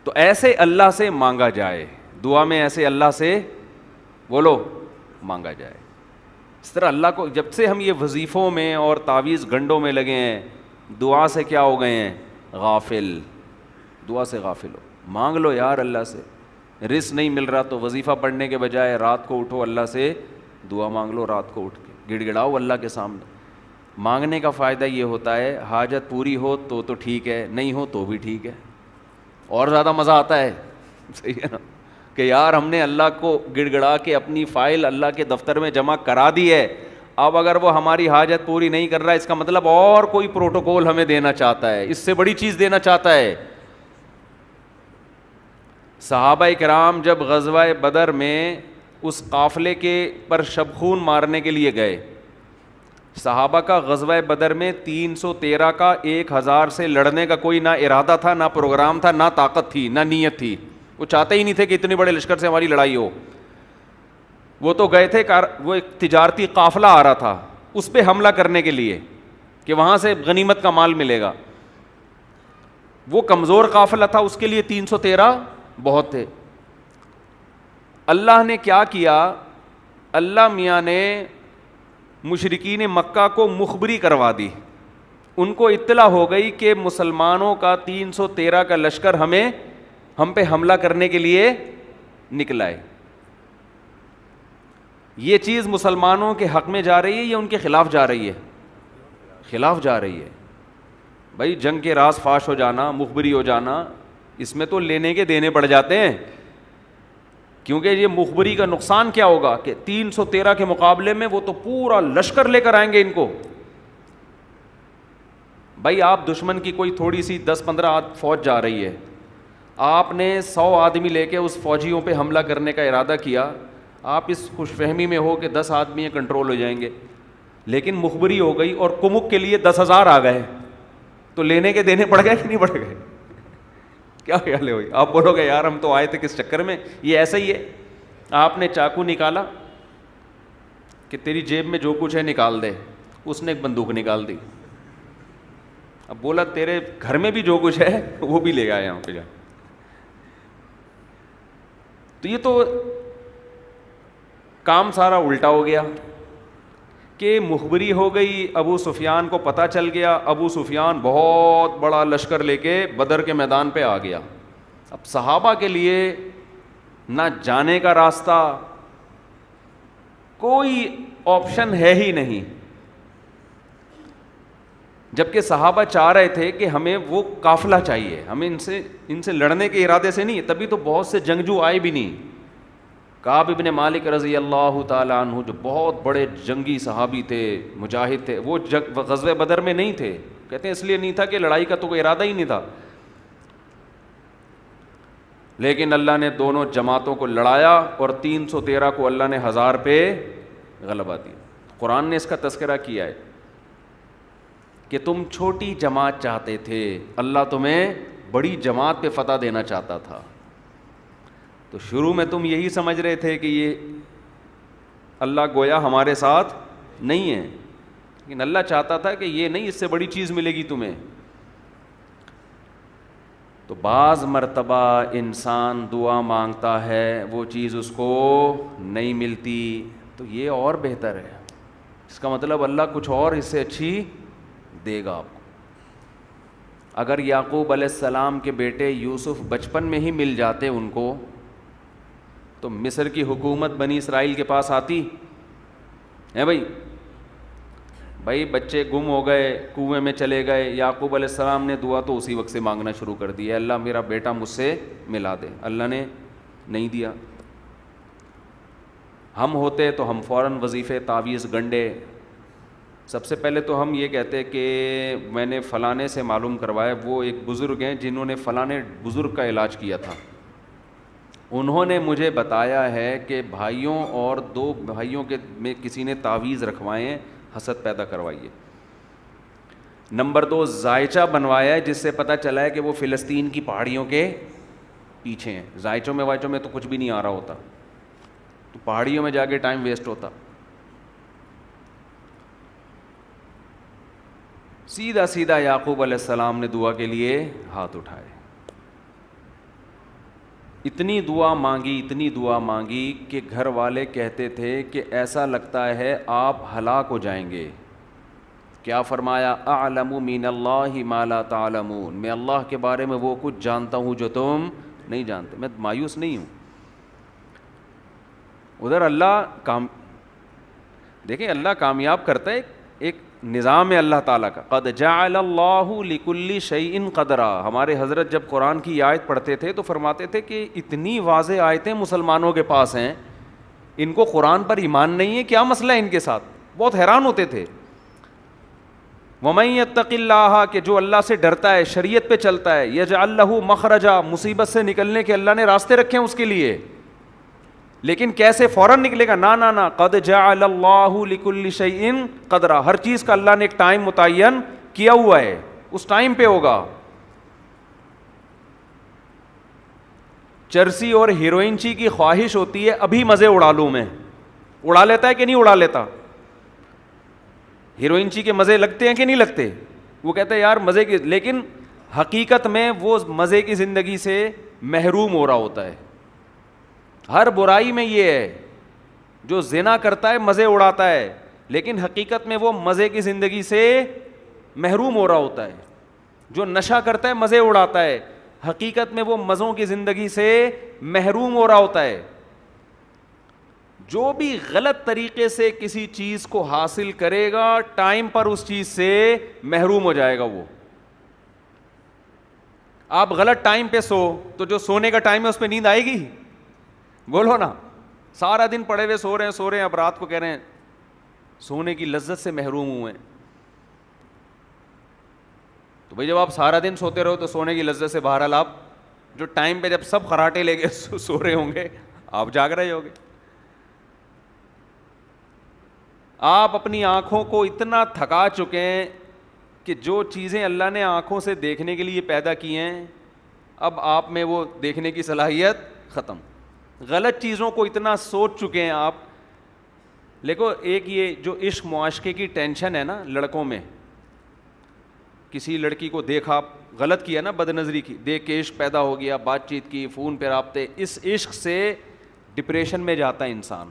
تو ایسے اللہ سے مانگا جائے, دعا میں ایسے اللہ سے بولو مانگا جائے. اس طرح اللہ کو, جب سے ہم یہ وظیفوں میں اور تعویذ گنڈوں میں لگے ہیں, دعا سے کیا ہو گئے ہیں, غافل. دعا سے غافل ہو, مانگ لو یار اللہ سے. رزق نہیں مل رہا تو وظیفہ پڑھنے کے بجائے رات کو اٹھو اللہ سے دعا مانگ لو, رات کو اٹھ کے گڑ گڑاؤ اللہ کے سامنے. مانگنے کا فائدہ یہ ہوتا ہے, حاجت پوری ہو تو ٹھیک ہے, نہیں ہو تو بھی ٹھیک ہے, اور زیادہ مزہ آتا ہے. صحیح ہے نا, کہ یار ہم نے اللہ کو گڑ گڑا کے اپنی فائل اللہ کے دفتر میں جمع کرا دی ہے, اب اگر وہ ہماری حاجت پوری نہیں کر رہا ہے, اس کا مطلب اور کوئی پروٹوکول ہمیں دینا چاہتا ہے, اس سے بڑی چیز دینا چاہتا ہے. صحابہ کرام جب غزوہ بدر میں اس قافلے کے پر شبخون مارنے کے لیے گئے, صحابہ کا غزوہ بدر میں 313 کا 1000 سے لڑنے کا کوئی نہ ارادہ تھا, نہ پروگرام تھا, نہ طاقت تھی, نہ نیت تھی. وہ چاہتے ہی نہیں تھے کہ اتنے بڑے لشکر سے ہماری لڑائی ہو. وہ تو گئے تھے, وہ ایک تجارتی قافلہ آ رہا تھا, اس پہ حملہ کرنے کے لیے کہ وہاں سے غنیمت کا مال ملے گا. وہ کمزور قافلہ تھا, اس کے لیے 313 بہت تھے. اللہ نے کیا کیا, اللہ میاں نے مشرکین مکہ کو مخبری کروا دی. ان کو اطلاع ہو گئی کہ مسلمانوں کا 313 کا لشکر ہم پہ حملہ کرنے کے لیے نکلا ہے. یہ چیز مسلمانوں کے حق میں جا رہی ہے یا ان کے خلاف جا رہی ہے؟ خلاف جا رہی ہے. بھائی جنگ کے راز فاش ہو جانا, مخبری ہو جانا, اس میں تو لینے کے دینے پڑ جاتے ہیں. کیونکہ یہ مخبری کا نقصان کیا ہوگا کہ 313 کے مقابلے میں وہ تو پورا لشکر لے کر آئیں گے ان کو. بھائی آپ دشمن کی کوئی تھوڑی سی 10-15 فوج جا رہی ہے, آپ نے 100 آدمی لے کے اس فوجیوں پہ حملہ کرنے کا ارادہ کیا, آپ اس خوش فہمی میں ہو کہ 10 آدمی کنٹرول ہو جائیں گے, لیکن مخبری ہو گئی اور کمک کے لیے 10,000 آ گئے, تو لینے کے دینے پڑ گئے کہ نہیں پڑ گئے؟ کیا خیال ہے بھائی؟ آپ بولو گے یار ہم تو آئے تھے کس چکر میں. یہ ایسا ہی ہے, آپ نے چاقو نکالا کہ تیری جیب میں جو کچھ ہے نکال دے, اس نے ایک بندوق نکال دی. اب بولا تیرے گھر میں بھی جو کچھ ہے وہ بھی لے آئے یہاں پہ جا. تو یہ تو کام سارا الٹا ہو گیا کہ مخبری ہو گئی, ابو سفیان کو پتہ چل گیا, ابو سفیان بہت بڑا لشکر لے کے بدر کے میدان پہ آ گیا. اب صحابہ کے لیے نہ جانے کا راستہ, کوئی آپشن ہے ہی نہیں, جبکہ صحابہ چاہ رہے تھے کہ ہمیں وہ قافلہ چاہیے, ہمیں ان سے لڑنے کے ارادے سے نہیں. تبھی تو بہت سے جنگجو آئے بھی نہیں. کعب ابن مالک رضی اللہ تعالیٰ عنہ جو بہت بڑے جنگی صحابی تھے, مجاہد تھے, وہ غزوہ بدر میں نہیں تھے. کہتے ہیں اس لیے نہیں تھا کہ لڑائی کا تو کوئی ارادہ ہی نہیں تھا, لیکن اللہ نے دونوں جماعتوں کو لڑایا اور 313 کو اللہ نے 1000 پہ غلبہ دیا. قرآن نے اس کا تذکرہ کیا ہے کہ تم چھوٹی جماعت چاہتے تھے, اللہ تمہیں بڑی جماعت پہ فتح دینا چاہتا تھا. تو شروع میں تم یہی سمجھ رہے تھے کہ یہ اللہ گویا ہمارے ساتھ نہیں ہے, لیکن اللہ چاہتا تھا کہ یہ نہیں, اس سے بڑی چیز ملے گی تمہیں. تو بعض مرتبہ انسان دعا مانگتا ہے, وہ چیز اس کو نہیں ملتی, تو یہ اور بہتر ہے. اس کا مطلب اللہ کچھ اور اس سے اچھی دے گا آپ کو. اگر یعقوب علیہ السلام کے بیٹے یوسف بچپن میں ہی مل جاتے ان کو, تو مصر کی حکومت بنی اسرائیل کے پاس آتی ہے. بھائی بچے گم ہو گئے, کنویں میں چلے گئے, یعقوب علیہ السلام نے دعا تو اسی وقت سے مانگنا شروع کر دی, اللہ میرا بیٹا مجھ سے ملا دے. اللہ نے نہیں دیا. ہم ہوتے تو ہم فوراً وظیفے, تعویذ, گنڈے, سب سے پہلے تو ہم یہ کہتے کہ میں نے فلانے سے معلوم کروایا, وہ ایک بزرگ ہیں جنہوں نے فلانے بزرگ کا علاج کیا تھا, انہوں نے مجھے بتایا ہے کہ بھائیوں اور 2 بھائیوں کے میں کسی نے تعویذ رکھوائے ہیں, حسد پیدا کروائیے. نمبر 2 زائچہ بنوایا ہے جس سے پتہ چلا ہے کہ وہ فلسطین کی پہاڑیوں کے پیچھے ہیں. زائچوں میں تو کچھ بھی نہیں آ رہا ہوتا, تو پہاڑیوں میں جا کے ٹائم ویسٹ ہوتا. سیدھا یعقوب علیہ السلام نے دعا کے لیے ہاتھ اٹھائے. اتنی دعا مانگی، اتنی دعا مانگی کہ گھر والے کہتے تھے کہ ایسا لگتا ہے آپ ہلاک ہو جائیں گے. کیا فرمایا؟ اعلم من اللہ ما لا تعلمون، میں اللہ کے بارے میں وہ کچھ جانتا ہوں جو تم نہیں جانتے. میں مایوس نہیں ہوں. ادھر اللہ دیکھیں اللہ کامیاب کرتا ہے، ایک نظام ہے اللہ تعالیٰ کا. قد جعل اللہ لکل شیء قدرا. ہمارے حضرت جب قرآن کی آیت پڑھتے تھے تو فرماتے تھے کہ اتنی واضح آیتیں مسلمانوں کے پاس ہیں، ان کو قرآن پر ایمان نہیں ہے، کیا مسئلہ ہے ان کے ساتھ؟ بہت حیران ہوتے تھے. وَمَن يَتَّقِ اللَّهَ، کہ جو اللہ سے ڈرتا ہے، شریعت پہ چلتا ہے، يَجْعَل لَهُ مَخْرَجًا، مصیبت سے نکلنے کے اللہ نے راستے رکھے ہیں اس کے لیے. لیکن کیسے فوراً نکلے گا؟ نہ قد جعل اللہ لکل شیء قدرا. ہر چیز کا اللہ نے ایک ٹائم متعین کیا ہوا ہے، اس ٹائم پہ ہوگا. چرسی اور ہیروئنچی کی خواہش ہوتی ہے ابھی مزے اڑا لوں میں. اڑا لیتا ہے کہ نہیں اڑا لیتا؟ ہیروئنچی کے مزے لگتے ہیں کہ نہیں لگتے؟ وہ کہتا ہے یار مزے کی، لیکن حقیقت میں وہ مزے کی زندگی سے محروم ہو رہا ہوتا ہے. ہر برائی میں یہ ہے، جو زنا کرتا ہے مزے اڑاتا ہے، لیکن حقیقت میں وہ مزے کی زندگی سے محروم ہو رہا ہوتا ہے. جو نشہ کرتا ہے مزے اڑاتا ہے، حقیقت میں وہ مزوں کی زندگی سے محروم ہو رہا ہوتا ہے. جو بھی غلط طریقے سے کسی چیز کو حاصل کرے گا ٹائم پر اس چیز سے محروم ہو جائے گا. وہ آپ غلط ٹائم پہ سو تو جو سونے کا ٹائم ہے اس پہ نیند آئے گی؟ بولو نا. سارا دن پڑے ہوئے سو رہے ہیں، اب رات کو کہہ رہے ہیں سونے کی لذت سے محروم ہوئے ہیں. تو بھائی جب آپ سارا دن سوتے رہو تو سونے کی لذت سے بہرحال آپ جو ٹائم پہ جب سب خراٹے لے کے سو رہے ہوں گے آپ جاگ رہے ہوگے. آپ اپنی آنکھوں کو اتنا تھکا چکے ہیں کہ جو چیزیں اللہ نے آنکھوں سے دیکھنے کے لیے پیدا کی ہیں اب آپ میں وہ دیکھنے کی صلاحیت ختم. غلط چیزوں کو اتنا سوچ چکے ہیں آپ. دیکھو ایک یہ جو عشق معاشقے کی ٹینشن ہے نا لڑکوں میں، کسی لڑکی کو دیکھا، غلط کیا نا، بد نظری کی، دیکھ کے عشق پیدا ہو گیا، بات چیت کی، فون پہ رابطے، اس عشق سے ڈپریشن میں جاتا ہے انسان.